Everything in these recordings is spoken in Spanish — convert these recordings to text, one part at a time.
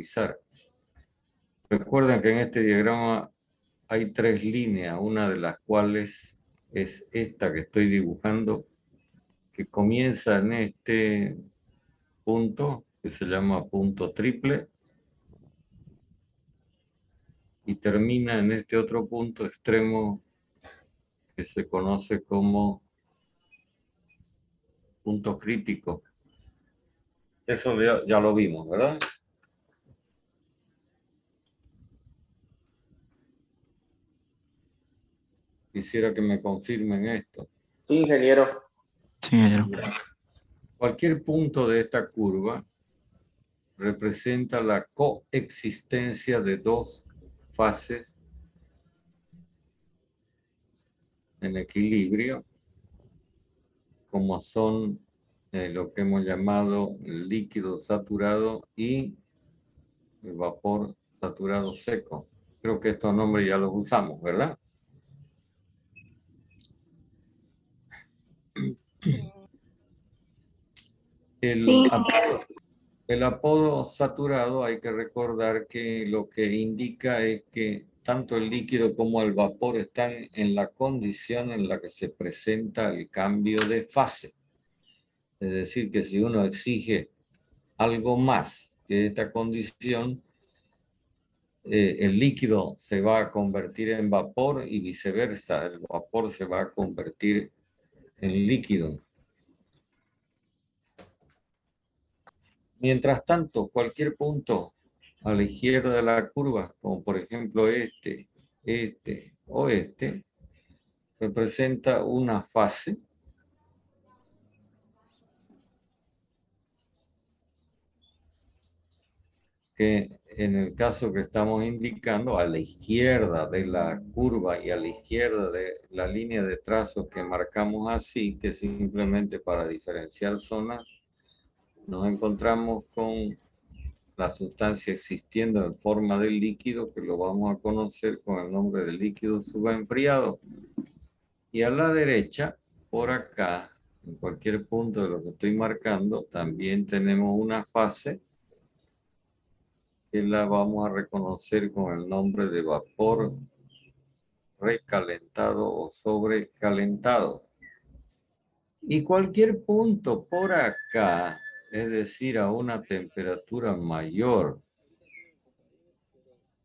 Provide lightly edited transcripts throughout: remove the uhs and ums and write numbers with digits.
visualizar. Recuerden que en este diagrama hay 3 líneas, una de las cuales es esta que estoy dibujando, que comienza en este punto, que se llama punto triple, y termina en este otro punto extremo que se conoce como punto crítico. Eso ya lo vimos, ¿verdad? Quisiera que me confirmen esto. Sí, ingeniero. Sí, ingeniero. Cualquier punto de esta curva representa la coexistencia de 2 fases en equilibrio, como son lo que hemos llamado el líquido saturado y el vapor saturado seco. Creo que estos nombres ya los usamos, ¿verdad? Sí, El apodo saturado, hay que recordar que lo que indica es que tanto el líquido como el vapor están en la condición en la que se presenta el cambio de fase. Es decir, que si uno exige algo más que esta condición, el líquido se va a convertir en vapor y viceversa, el vapor se va a convertir en líquido. Mientras tanto, cualquier punto a la izquierda de la curva, como por ejemplo este o este, representa una fase que en el caso que estamos indicando, a la izquierda de la curva y a la izquierda de la línea de trazo que marcamos así, que simplemente para diferenciar zonas, nos encontramos con la sustancia existiendo en forma de líquido, que lo vamos a conocer con el nombre de líquido subenfriado. Y a la derecha, por acá, en cualquier punto de lo que estoy marcando, también tenemos una fase que la vamos a reconocer con el nombre de vapor recalentado o sobrecalentado. Y cualquier punto por acá, es decir, a una temperatura mayor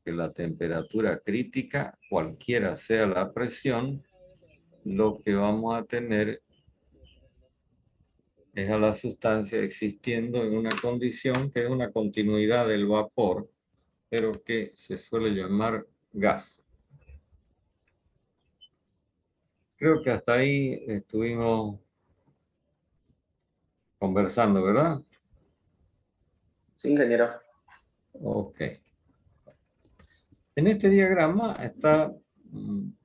que la temperatura crítica, cualquiera sea la presión, lo que vamos a tener es a la sustancia existiendo en una condición que es una continuidad del vapor, pero que se suele llamar gas. Creo que hasta ahí estuvimos conversando, ¿verdad? Sí, ingeniero. Ok. En este diagrama está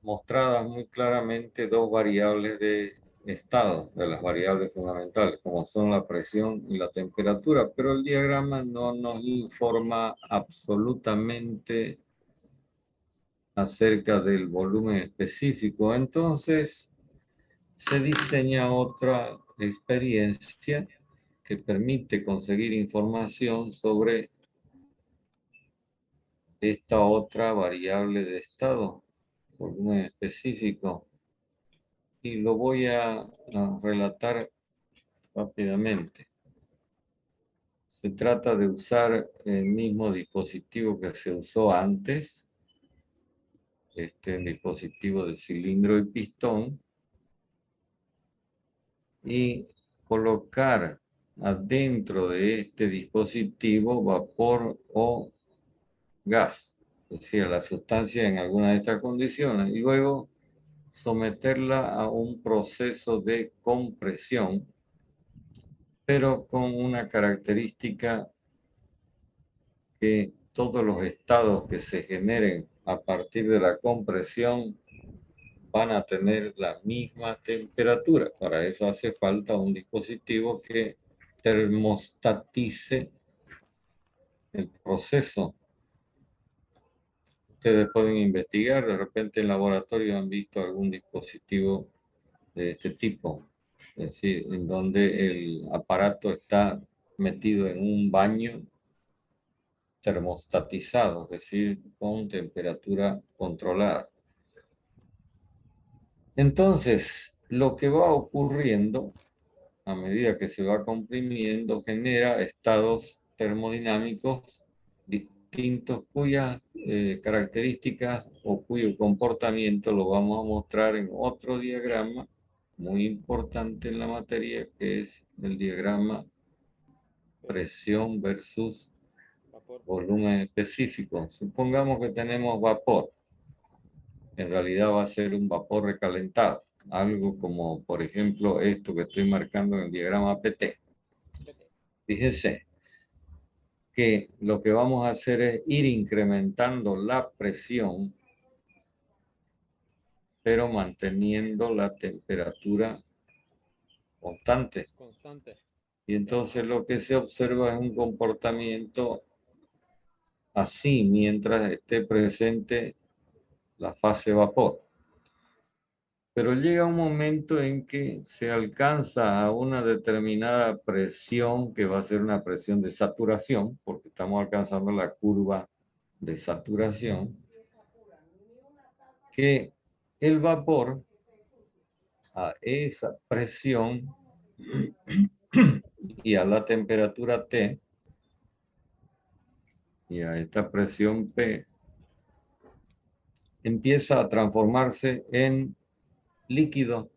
mostradas muy claramente 2 variables de estado, de las variables fundamentales, como son la presión y la temperatura, pero el diagrama no nos informa absolutamente acerca del volumen específico. Entonces, se diseña otra experiencia que permite conseguir información sobre esta otra variable de estado, volumen específico, y lo voy a relatar rápidamente. Se trata de usar el mismo dispositivo que se usó antes, dispositivo de cilindro y pistón, y colocar adentro de este dispositivo vapor o gas, es decir, la sustancia en alguna de estas condiciones, y luego someterla a un proceso de compresión, pero con una característica, que todos los estados que se generen a partir de la compresión van a tener la misma temperatura. Para eso hace falta un dispositivo que termostatice el proceso. Ustedes pueden investigar, de repente en laboratorio han visto algún dispositivo de este tipo, es decir, en donde el aparato está metido en un baño termostatizado, es decir, con temperatura controlada. Entonces, lo que va ocurriendo a medida que se va comprimiendo genera estados termodinámicos distintos cuyas características o cuyo comportamiento lo vamos a mostrar en otro diagrama muy importante en la materia, que es el diagrama presión versus volumen específico. Supongamos que tenemos vapor. En realidad va a ser un vapor recalentado. Algo como, por ejemplo, esto que estoy marcando en el diagrama PT. Fíjense que lo que vamos a hacer es ir incrementando la presión, pero manteniendo la temperatura constante. Y entonces lo que se observa es un comportamiento así mientras esté presente la fase vapor. Pero llega un momento en que se alcanza a una determinada presión, que va a ser una presión de saturación, porque estamos alcanzando la curva de saturación, que el vapor a esa presión y a la temperatura T y a esta presión P empieza a transformarse en líquido.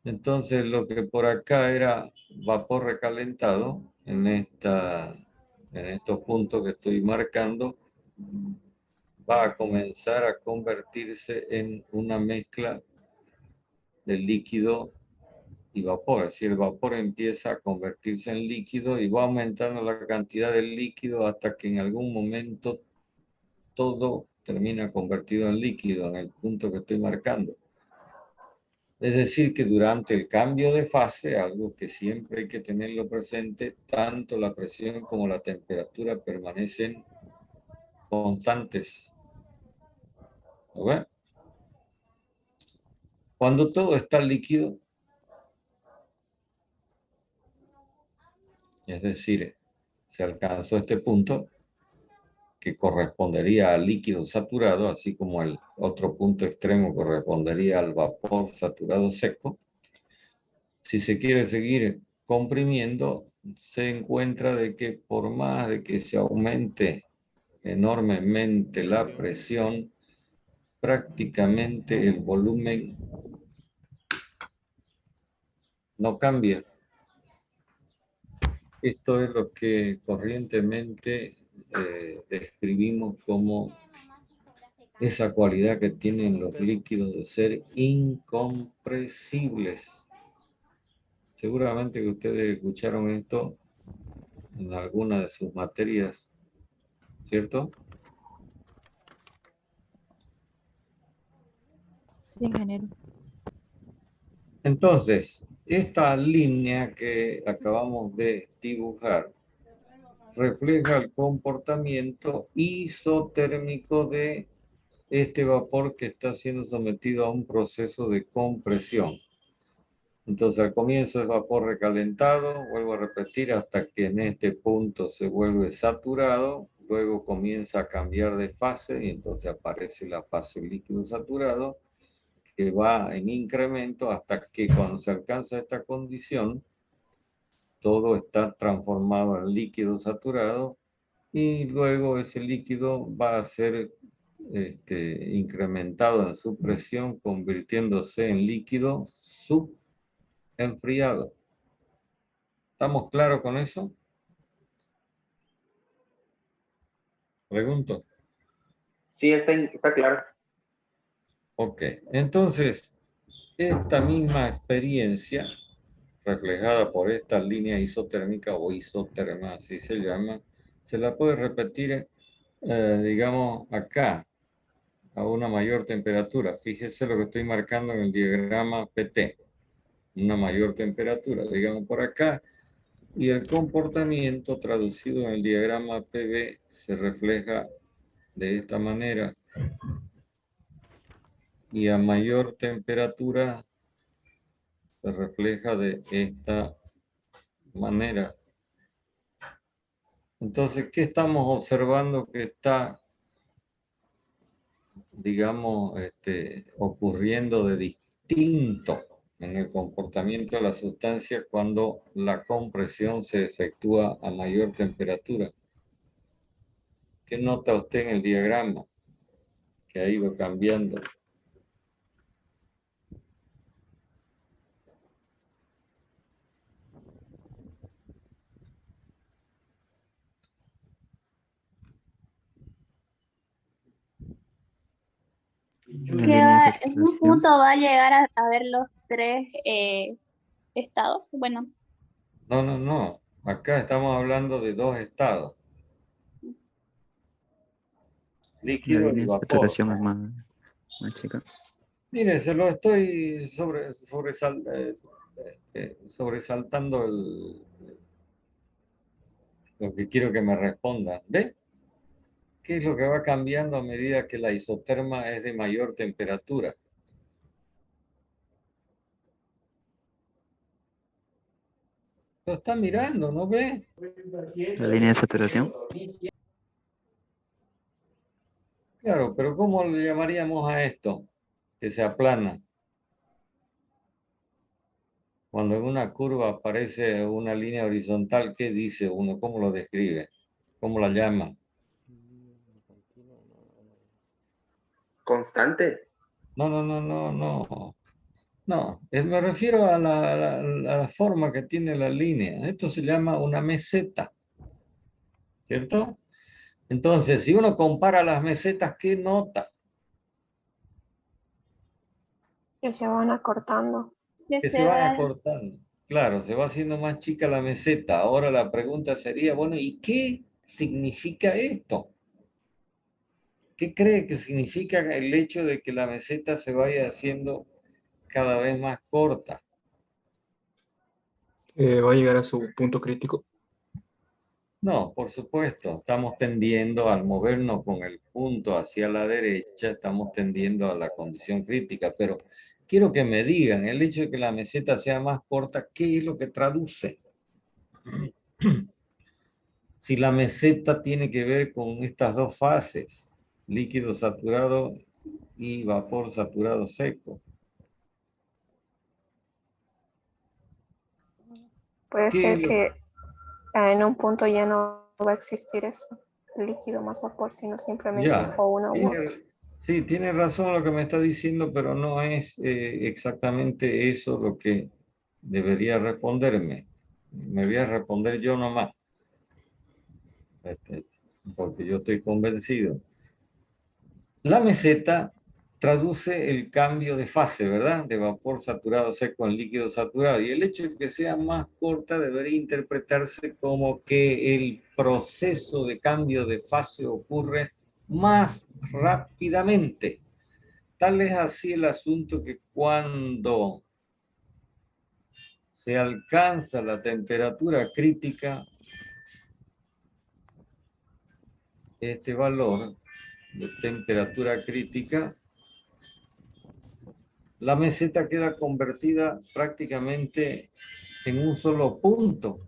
Entonces lo que por acá era vapor recalentado, en estos puntos que estoy marcando, va a comenzar a convertirse en una mezcla de líquido y vapor. Es decir, el vapor empieza a convertirse en líquido y va aumentando la cantidad de líquido hasta que en algún momento todo termina convertido en líquido en el punto que estoy marcando. Es decir, que durante el cambio de fase, algo que siempre hay que tenerlo presente, tanto la presión como la temperatura permanecen constantes. ¿Lo ven? Cuando todo está líquido, es decir, se alcanzó este punto que correspondería al líquido saturado, así como el otro punto extremo correspondería al vapor saturado seco. Si se quiere seguir comprimiendo, se encuentra de que por más de que se aumente enormemente la presión, prácticamente el volumen no cambia. Esto es lo que corrientemente describimos como esa cualidad que tienen los líquidos de ser incompresibles. Seguramente que ustedes escucharon esto en alguna de sus materias, ¿cierto? Sí, ingeniero. Entonces, esta línea que acabamos de dibujar refleja el comportamiento isotérmico de este vapor que está siendo sometido a un proceso de compresión. Entonces, al comienzo es vapor recalentado, vuelvo a repetir, hasta que en este punto se vuelve saturado, luego comienza a cambiar de fase y entonces aparece la fase líquido saturado, que va en incremento hasta que cuando se alcanza esta condición, todo está transformado en líquido saturado y luego ese líquido va a ser incrementado en su presión, convirtiéndose en líquido subenfriado. ¿Estamos claros con eso? Pregunto. Sí, está claro. Ok, entonces, esta misma experiencia, reflejada por esta línea isotérmica o isoterma, así se llama, se la puede repetir, digamos, acá, a una mayor temperatura. Fíjese lo que estoy marcando en el diagrama PT. Una mayor temperatura, digamos por acá, y el comportamiento traducido en el diagrama PV se refleja de esta manera. Y a mayor temperatura se refleja de esta manera. Entonces, ¿qué estamos observando que está, digamos, ocurriendo de distinto en el comportamiento de la sustancia cuando la compresión se efectúa a mayor temperatura? ¿Qué nota usted en el diagrama que ha ido cambiando? Una Que línea de en un saturación. punto va a llegar a ver los tres estados. Bueno, No, no, no. Acá estamos hablando de dos estados, La líquido y línea de vapor. saturación es más chica. Mire, se lo estoy sobresaltando lo que quiero que me respondan. ¿Ve? ¿Qué es lo que va cambiando a medida que la isoterma es de mayor temperatura? Lo está mirando, ¿no ve? La línea de saturación. Claro, pero ¿cómo le llamaríamos a esto? Que se aplana. Cuando en una curva aparece una línea horizontal, ¿qué dice uno? ¿Cómo lo describe? ¿Cómo la llama? Constante. No, no, no, no, no. No, me refiero a la forma que tiene la línea. Esto se llama una meseta, ¿cierto? Entonces, si uno compara las mesetas, ¿qué nota? Que se van acortando. que Que se se van va. acortando. Claro, se va haciendo más chica la meseta. Ahora la pregunta sería, bueno, ¿y qué significa esto? ¿Qué cree que significa el hecho de que la meseta se vaya haciendo cada vez más corta? Va a llegar a su punto crítico. No, por supuesto, estamos tendiendo al movernos con el punto hacia la derecha, estamos tendiendo a la condición crítica, pero quiero que me digan, el hecho de que la meseta sea más corta, ¿qué es lo que traduce? Si la meseta tiene que ver con estas dos fases, líquido saturado y vapor saturado seco. Puede ¿Qué es ser lo que en un punto ya no va a existir eso, líquido más vapor, sino simplemente Ya, o uno u otro. sí, tiene razón lo que me está diciendo, pero no es exactamente eso lo que debería responderme. Me voy a responder yo nomás, este, porque yo estoy convencido. La meseta traduce el cambio de fase, ¿verdad? De vapor saturado seco en líquido saturado. Y el hecho de que sea más corta debería interpretarse como que el proceso de cambio de fase ocurre más rápidamente. Tal es así el asunto que cuando se alcanza la temperatura crítica, este valor de temperatura crítica, la meseta queda convertida prácticamente en un solo punto.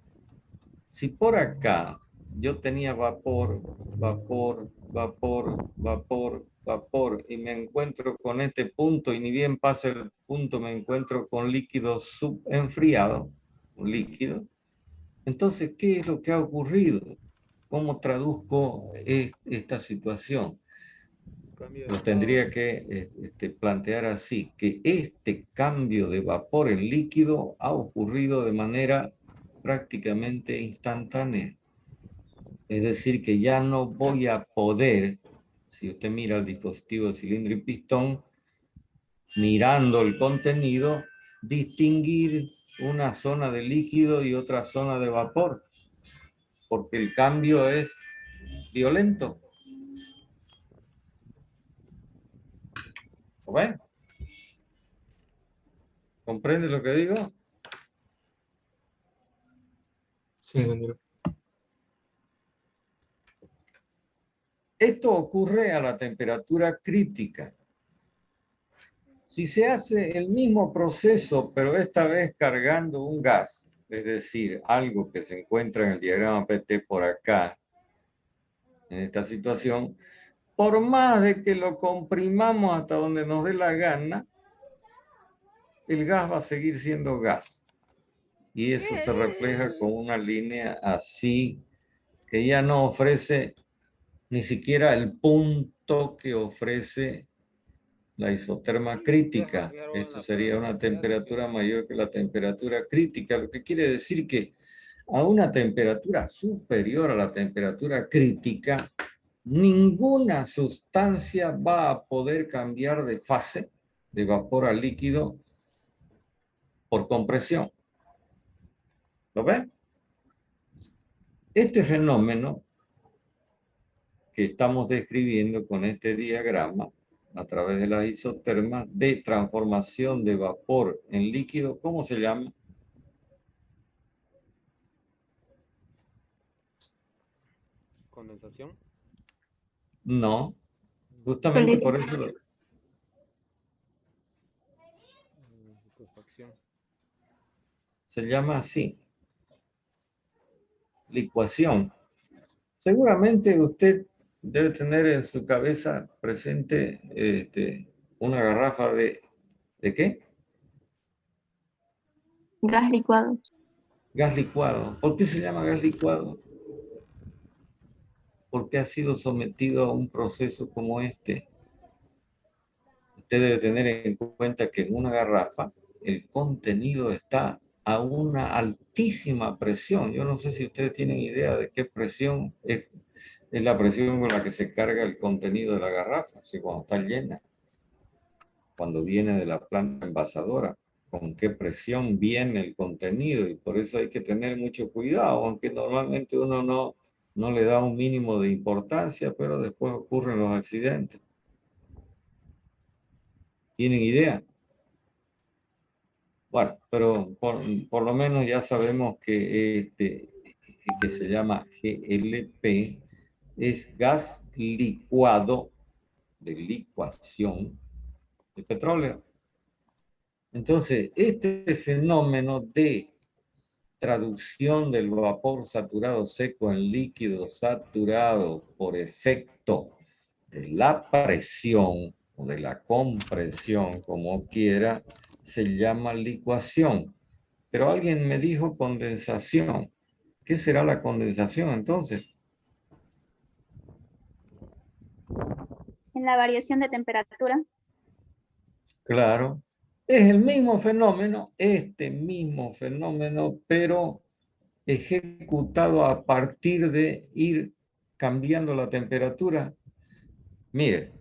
Si por acá yo tenía vapor, vapor, vapor, vapor, vapor, y me encuentro con este punto, y ni bien pasa el punto, me encuentro con líquido subenfriado, un líquido. Entonces, ¿qué es lo que ha ocurrido? ¿Cómo traduzco esta situación? Lo tendría que plantear así, que este cambio de vapor en líquido ha ocurrido de manera prácticamente instantánea. Es decir, que ya no voy a poder, si usted mira el dispositivo de cilindro y pistón, mirando el contenido, distinguir una zona de líquido y otra zona de vapor, porque el cambio es violento. ¿Lo ven? ¿Comprende lo que digo? Sí, Daniel. Esto ocurre a la temperatura crítica. Si se hace el mismo proceso, pero esta vez cargando un gas, es decir, algo que se encuentra en el diagrama PT por acá, en esta situación, por más de que lo comprimamos hasta donde nos dé la gana, el gas va a seguir siendo gas. Y eso se refleja con una línea así, que ya no ofrece ni siquiera el punto que ofrece la isoterma crítica. Esto sería una temperatura mayor que la temperatura crítica, lo que quiere decir que a una temperatura superior a la temperatura crítica, ninguna sustancia va a poder cambiar de fase, de vapor a líquido, por compresión. ¿Lo ven? Este fenómeno que estamos describiendo con este diagrama a través de las isotermas de transformación de vapor en líquido, ¿cómo se llama? Condensación. No, justamente por eso. Licuefacción. Se llama así. Licuación. Seguramente usted debe tener en su cabeza presente una garrafa ¿de qué? Gas licuado. Gas licuado. ¿Por qué se llama gas licuado? Porque ha sido sometido a un proceso como este. Usted debe tener en cuenta que en una garrafa el contenido está a una altísima presión. Yo no sé si ustedes tienen idea de qué presión es la presión con la que se carga el contenido de la garrafa, así cuando está llena, cuando viene de la planta envasadora, con qué presión viene el contenido, y por eso hay que tener mucho cuidado, aunque normalmente uno no le da un mínimo de importancia, pero después ocurren los accidentes. ¿Tienen idea? Bueno, pero por lo menos ya sabemos que que se llama GLP es gas licuado de licuación de petróleo. Entonces, este fenómeno de traducción del vapor saturado seco en líquido saturado por efecto de la presión o de la compresión, como quiera, se llama licuación. Pero alguien me dijo condensación. ¿Qué será la condensación entonces? En la variación de temperatura. Claro. Es el mismo fenómeno, este mismo fenómeno, pero ejecutado a partir de ir cambiando la temperatura. Mire,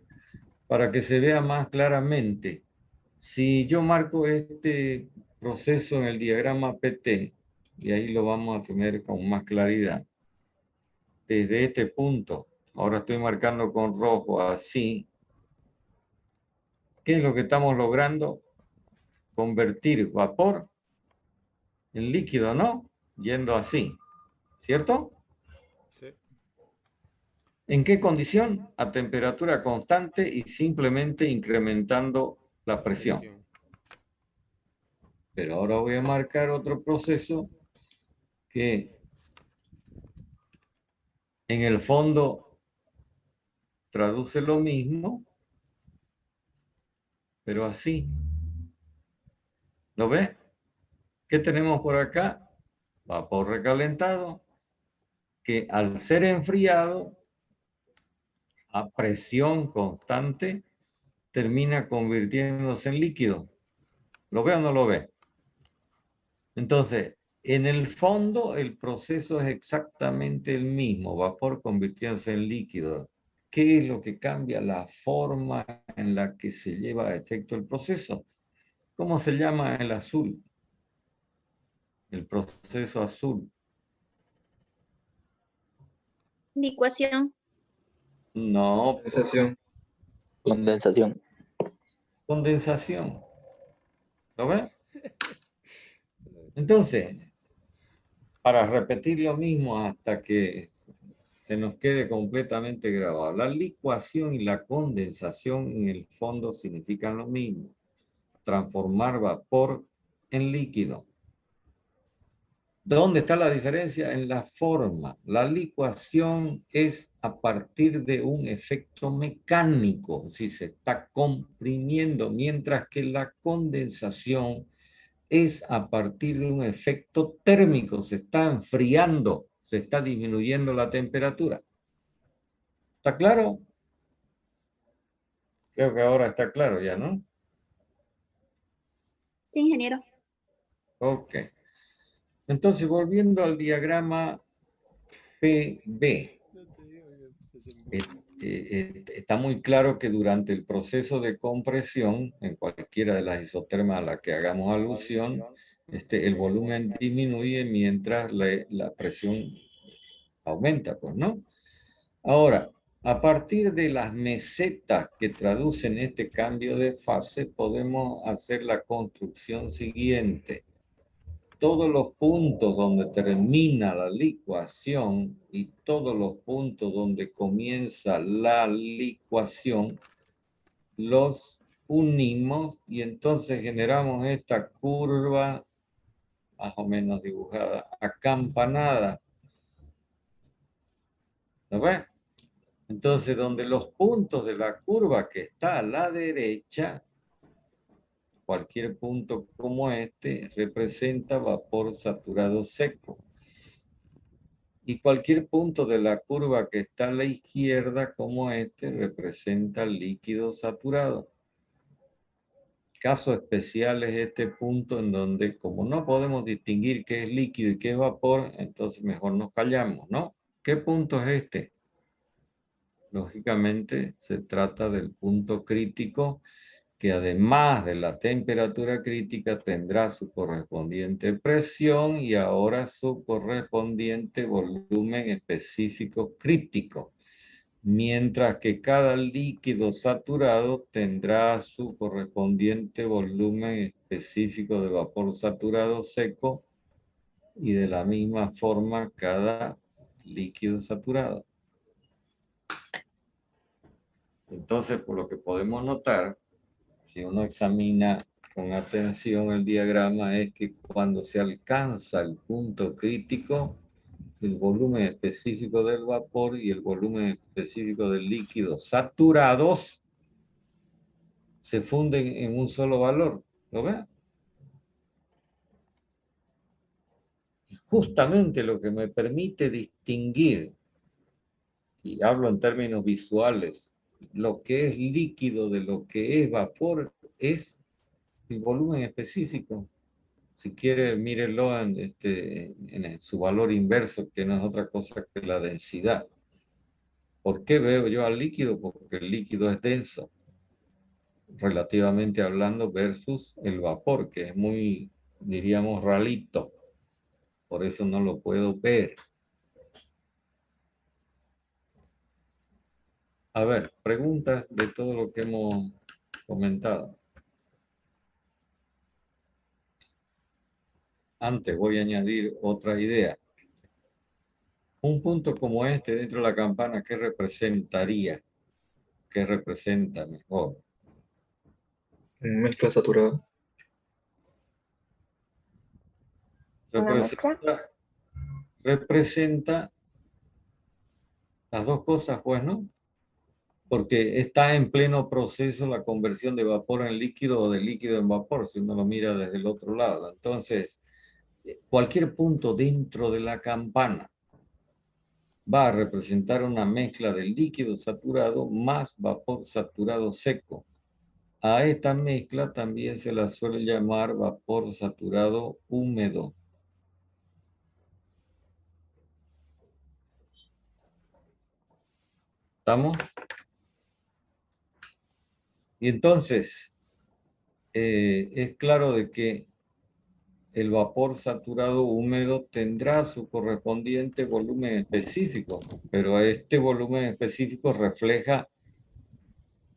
para que se vea más claramente, si yo marco este proceso en el diagrama PT, y ahí lo vamos a tener con más claridad, desde este punto, ahora estoy marcando con rojo así, ¿qué es lo que estamos logrando? Convertir vapor en líquido, ¿no? Yendo así, ¿cierto? Sí. ¿En qué condición? A temperatura constante y simplemente incrementando la presión. Pero ahora voy a marcar otro proceso que en el fondo traduce lo mismo, pero así. ¿Lo ve? ¿Qué tenemos por acá? Vapor recalentado, que al ser enfriado a presión constante, termina convirtiéndose en líquido. ¿Lo ve o no lo ve? Entonces, en el fondo, el proceso es exactamente el mismo, vapor convirtiéndose en líquido. ¿Qué es lo que cambia? La forma en la que se lleva a efecto el proceso. ¿Cómo se llama el azul? El proceso azul. Licuación. No, Condensación. Condensación. condensación. ¿Lo ven? Entonces, para repetir lo mismo hasta que se nos quede completamente grabado, la licuación y la condensación en el fondo significan lo mismo. Transformar vapor en líquido. ¿Dónde está la diferencia? En la forma. La licuación es a partir de un efecto mecánico, si se está comprimiendo, mientras que la condensación es a partir de un efecto térmico, se está enfriando, se está disminuyendo la temperatura. ¿Está claro? Creo que ahora está claro ya, ¿no? Sí, ingeniero. Ok. Entonces, volviendo al diagrama PB, está muy claro que durante el proceso de compresión, en cualquiera de las isotermas a las que hagamos alusión, el volumen disminuye mientras la presión aumenta, pues, ¿no? Ahora, a partir de las mesetas que traducen este cambio de fase, podemos hacer la construcción siguiente. Todos los puntos donde termina la licuación y todos los puntos donde comienza la licuación, los unimos y entonces generamos esta curva más o menos dibujada, acampanada. ¿Lo ves? Entonces, donde los puntos de la curva que está a la derecha, cualquier punto como este, representa vapor saturado seco. Y cualquier punto de la curva que está a la izquierda, como este, representa líquido saturado. Caso especial es este punto en donde, como no podemos distinguir qué es líquido y qué es vapor, entonces mejor nos callamos, ¿no? ¿Qué punto es este? Lógicamente, se trata del punto crítico que además de la temperatura crítica tendrá su correspondiente presión y ahora su correspondiente volumen específico crítico, mientras que cada líquido saturado tendrá su correspondiente volumen específico de vapor saturado seco y de la misma forma cada líquido saturado. Entonces, por lo que podemos notar, si uno examina con atención el diagrama, es que cuando se alcanza el punto crítico, el volumen específico del vapor y el volumen específico del líquido saturados se funden en un solo valor. ¿Lo ven? Justamente lo que me permite distinguir, y hablo en términos visuales, lo que es líquido de lo que es vapor es el volumen específico. Si quiere, mírelo en su valor inverso, que no es otra cosa que la densidad. ¿Por qué veo yo al líquido? Porque el líquido es denso, relativamente hablando, versus el vapor, que es muy, diríamos, ralito. Por eso no lo puedo ver. A ver, preguntas de todo lo que hemos comentado. Antes voy a añadir otra idea. Un punto como este dentro de la campana, ¿qué representaría? ¿Qué representa mejor? Mezcla saturada. ¿Una mezcla? Representa las dos cosas, pues, ¿no? Porque está en pleno proceso la conversión de vapor en líquido o de líquido en vapor, si uno lo mira desde el otro lado. Entonces, cualquier punto dentro de la campana va a representar una mezcla del líquido saturado más vapor saturado seco. A esta mezcla también se la suele llamar vapor saturado húmedo. ¿Estamos? Y entonces, es claro de que el vapor saturado húmedo tendrá su correspondiente volumen específico, pero este volumen específico refleja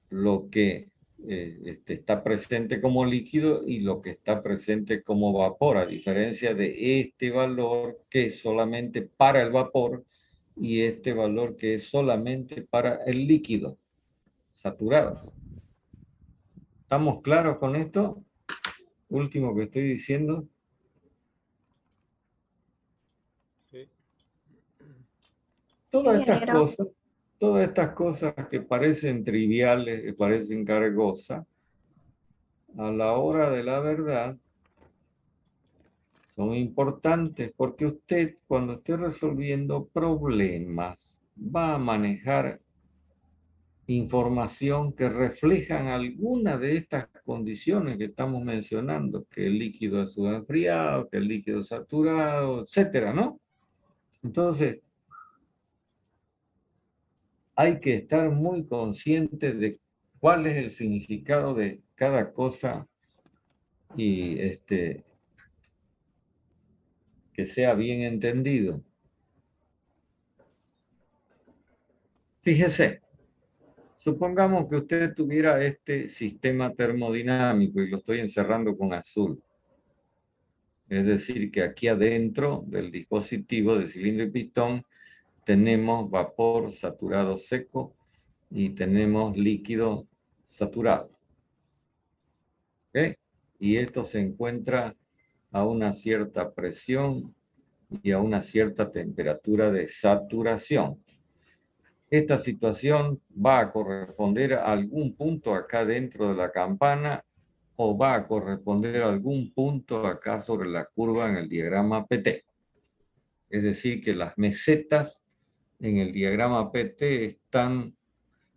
lo que está presente como líquido y lo que está presente como vapor, a diferencia de este valor que es solamente para el vapor y este valor que es solamente para el líquido saturado. ¿Estamos claros con esto? Último que estoy diciendo. Todas estas Ingeniero. cosas, todas estas cosas que parecen triviales, que parecen cargosas, a la hora de la verdad, son importantes porque usted, cuando esté resolviendo problemas, va a manejar información que reflejan alguna de estas condiciones que estamos mencionando, que el líquido es subenfriado, que el líquido es saturado, etcétera, ¿no? Entonces, hay que estar muy consciente de cuál es el significado de cada cosa y que sea bien entendido. Fíjese, supongamos que usted tuviera este sistema termodinámico y lo estoy encerrando con azul. Es decir, que aquí adentro del dispositivo de cilindro y pistón tenemos vapor saturado seco y tenemos líquido saturado. ¿Ok? Y esto se encuentra a una cierta presión y a una cierta temperatura de saturación. Esta situación va a corresponder a algún punto acá dentro de la campana o va a corresponder a algún punto acá sobre la curva en el diagrama PT. Es decir, que las mesetas en el diagrama PT están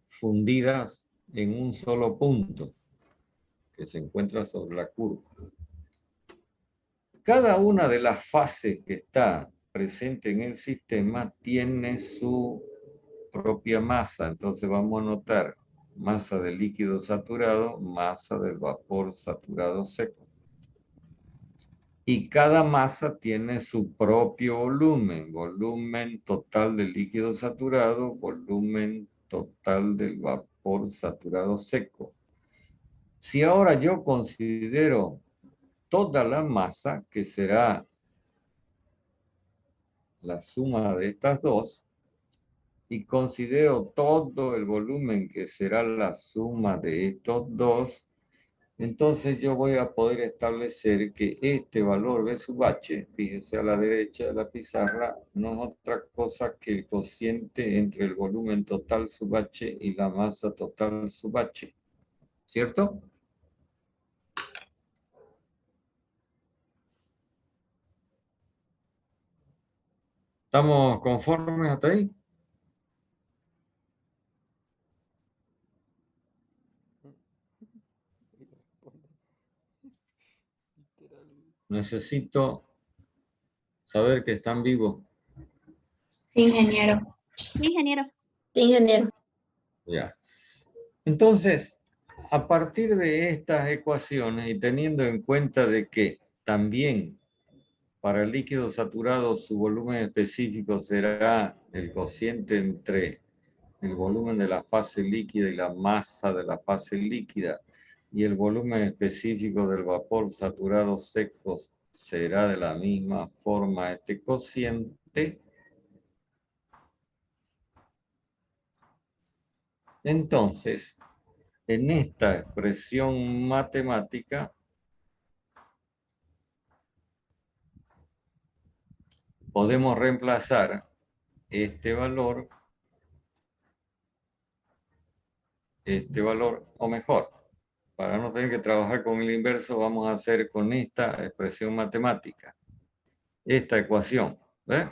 fundidas en un solo punto que se encuentra sobre la curva. Cada una de las fases que está presente en el sistema tiene su propia masa. Entonces vamos a notar masa del líquido saturado, masa del vapor saturado seco. Y cada masa tiene su propio volumen, volumen total del líquido saturado, volumen total del vapor saturado seco. Si ahora yo considero toda la masa, que será la suma de estas dos, y considero todo el volumen, que será la suma de estos dos, entonces yo voy a poder establecer que este valor B sub H, fíjese a la derecha de la pizarra, no es otra cosa que el cociente entre el volumen total sub H y la masa total sub H. ¿Cierto? ¿Estamos conformes hasta ahí? Necesito saber que están vivos. Sí, ingeniero. Ingeniero. Sí, ingeniero. Ya. Entonces, a partir de estas ecuaciones y teniendo en cuenta de que también para el líquido saturado su volumen específico será el cociente entre el volumen de la fase líquida y la masa de la fase líquida, y el volumen específico del vapor saturado seco será de la misma forma este cociente. Entonces, en esta expresión matemática podemos reemplazar este valor, o mejor, para no tener que trabajar con el inverso, vamos a hacer con esta expresión matemática, esta ecuación, ¿ves?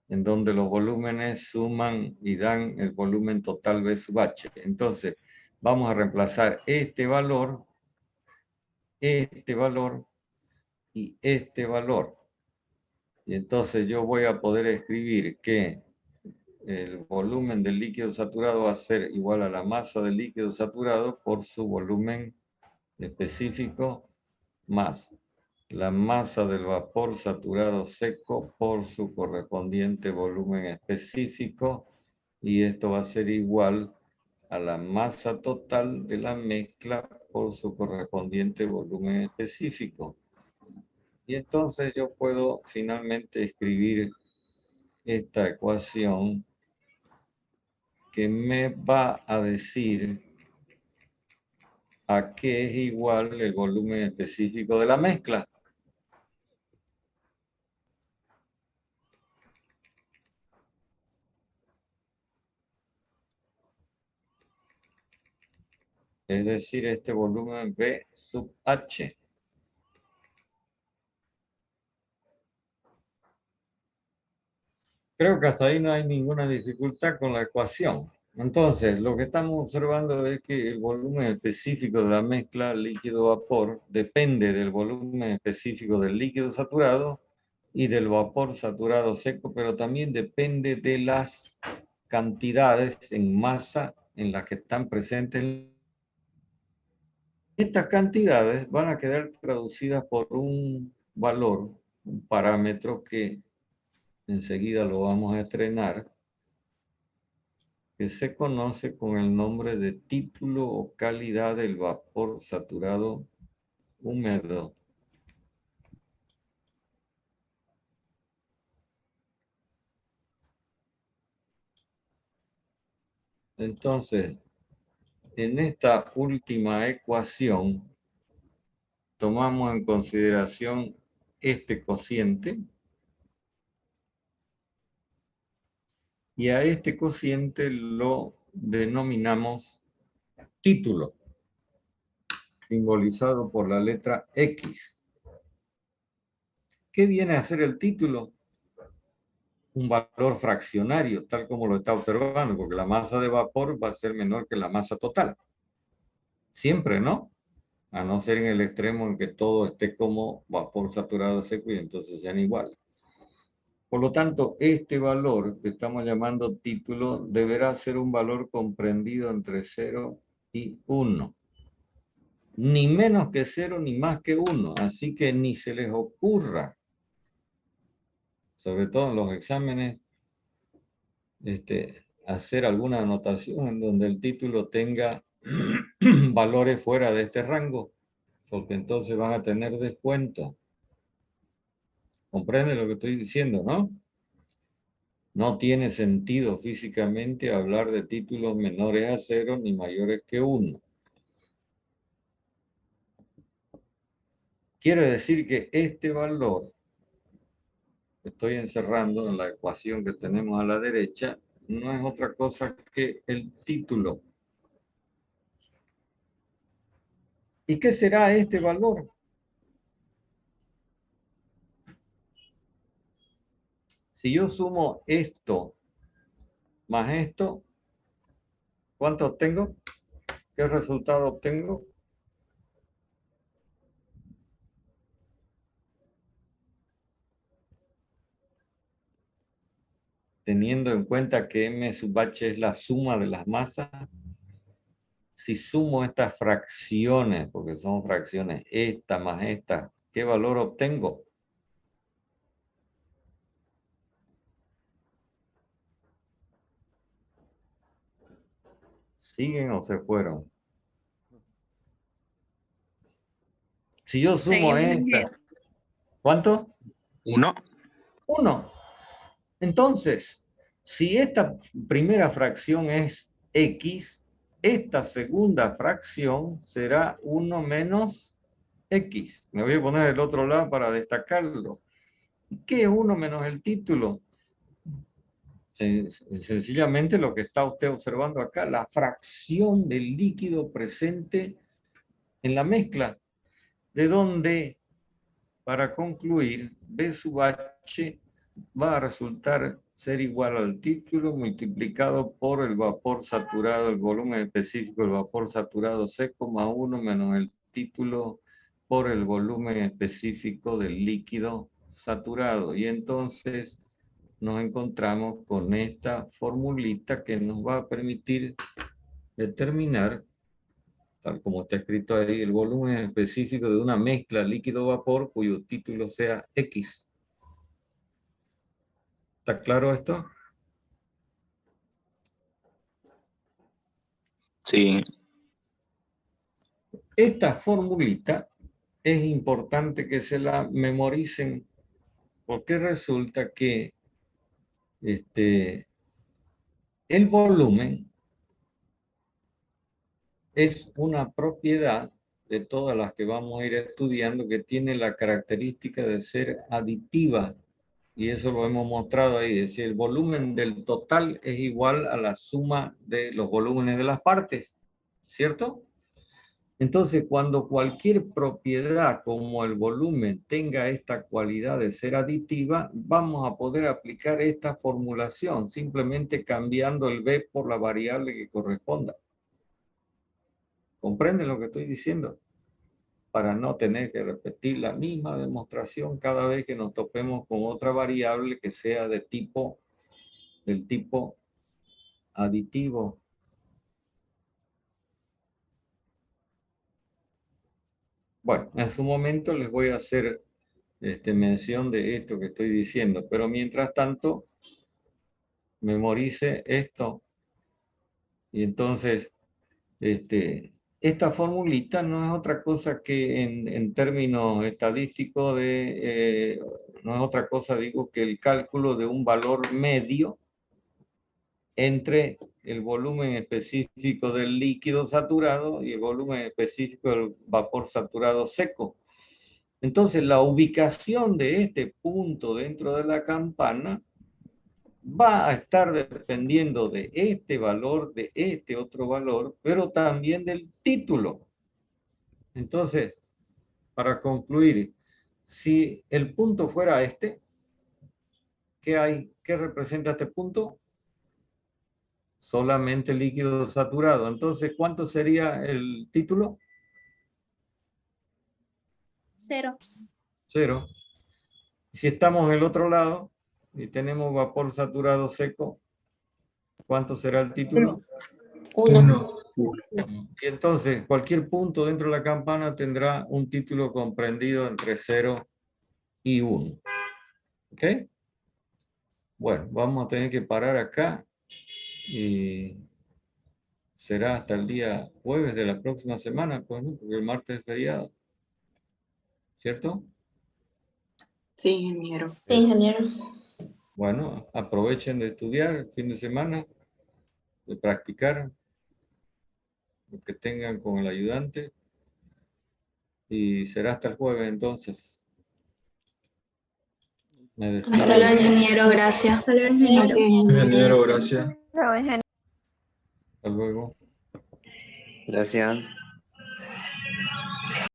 En donde los volúmenes suman y dan el volumen total B sub H. Entonces, vamos a reemplazar este valor y este valor. Y entonces yo voy a poder escribir que el volumen del líquido saturado va a ser igual a la masa del líquido saturado por su volumen específico más la masa del vapor saturado seco por su correspondiente volumen específico, y esto va a ser igual a la masa total de la mezcla por su correspondiente volumen específico. Y entonces yo puedo finalmente escribir esta ecuación que me va a decir a qué es igual el volumen específico de la mezcla. es decir, este volumen V sub H. Creo que hasta ahí no hay ninguna dificultad con la ecuación. Entonces, lo que estamos observando es que el volumen específico de la mezcla líquido-vapor depende del volumen específico del líquido saturado y del vapor saturado seco, pero también depende de las cantidades en masa en las que están presentes. Estas cantidades van a quedar traducidas por un valor, un parámetro que enseguida lo vamos a estrenar, que se conoce con el nombre de título o calidad del vapor saturado húmedo. Entonces, en esta última ecuación, tomamos en consideración este cociente, y a este cociente lo denominamos título, simbolizado por la letra X. ¿Qué viene a ser el título? Un valor fraccionario, tal como lo está observando, porque la masa de vapor va a ser menor que la masa total. Siempre, ¿no? A no ser en el extremo en que todo esté como vapor saturado seco y entonces sean iguales. Por lo tanto, este valor que estamos llamando título deberá ser un valor comprendido entre 0 y 1. Ni menos que 0 ni más que 1. Así que ni se les ocurra, sobre todo en los exámenes, hacer alguna anotación en donde el título tenga valores fuera de este rango, porque entonces van a tener descuento. ¿Comprende lo que estoy diciendo, no? No tiene sentido físicamente hablar de títulos menores a 0 ni mayores que 1. Quiere decir que este valor que estoy encerrando en la ecuación que tenemos a la derecha no es otra cosa que el título. ¿Y qué será este valor? Si yo sumo esto más esto, ¿cuánto obtengo? ¿Qué resultado obtengo? Teniendo en cuenta que M sub H es la suma de las masas, si sumo estas fracciones, porque son fracciones, esta más esta, ¿qué valor obtengo? ¿Siguen o se fueron? Si yo sumo esta, ¿cuánto? 1. 1. Entonces, si esta primera fracción es X, esta segunda fracción será 1 menos X. Me voy a poner del otro lado para destacarlo. ¿Qué es 1 menos el título? Sencillamente lo que está usted observando acá, la fracción del líquido presente en la mezcla, de donde, para concluir, B sub H va a resultar ser igual al título multiplicado por el vapor saturado, el volumen específico del vapor saturado seco, más 1 menos el título por el volumen específico del líquido saturado. Y entonces nos encontramos con esta formulita que nos va a permitir determinar, tal como está escrito ahí, el volumen específico de una mezcla líquido-vapor cuyo título sea X. ¿Está claro esto? Sí. Esta formulita es importante que se la memoricen porque resulta que el volumen es una propiedad de todas las que vamos a ir estudiando que tiene la característica de ser aditiva. Y eso lo hemos mostrado ahí. Es decir, el volumen del total es igual a la suma de los volúmenes de las partes. ¿Cierto? Entonces, cuando cualquier propiedad como el volumen tenga esta cualidad de ser aditiva, vamos a poder aplicar esta formulación, simplemente cambiando el B por la variable que corresponda. ¿Comprenden lo que estoy diciendo? Para no tener que repetir la misma demostración cada vez que nos topemos con otra variable que sea del tipo aditivo. Bueno, en su momento les voy a hacer mención de esto que estoy diciendo, pero mientras tanto, memorice esto. Y entonces, esta formulita no es otra cosa que en términos estadísticos no es otra cosa, digo, que el cálculo de un valor medio entre el volumen específico del líquido saturado y el volumen específico del vapor saturado seco. Entonces, la ubicación de este punto dentro de la campana va a estar dependiendo de este valor, de este otro valor, pero también del título. Entonces, para concluir, si el punto fuera este, ¿qué hay? ¿Qué representa este punto? Solamente líquido saturado. Entonces, ¿cuánto sería el título? 0. 0. Si estamos en el otro lado y tenemos vapor saturado seco, ¿cuánto será el título? 1. Y entonces, cualquier punto dentro de la campana tendrá un título comprendido entre 0 y 1. ¿Ok? Bueno, vamos a tener que parar acá y será hasta el día jueves de la próxima semana, pues, ¿no? Porque el martes es feriado. ¿Cierto? Sí, ingeniero. Sí, ingeniero. Bueno, aprovechen de estudiar el fin de semana, de practicar lo que tengan con el ayudante. Y será hasta el jueves entonces. Me despido. Hasta luego, ingeniero. Gracias. Hasta luego, ingeniero. Gracias, ingeniero. Ingeniero, gracias. Pero en Hasta luego. Gracias.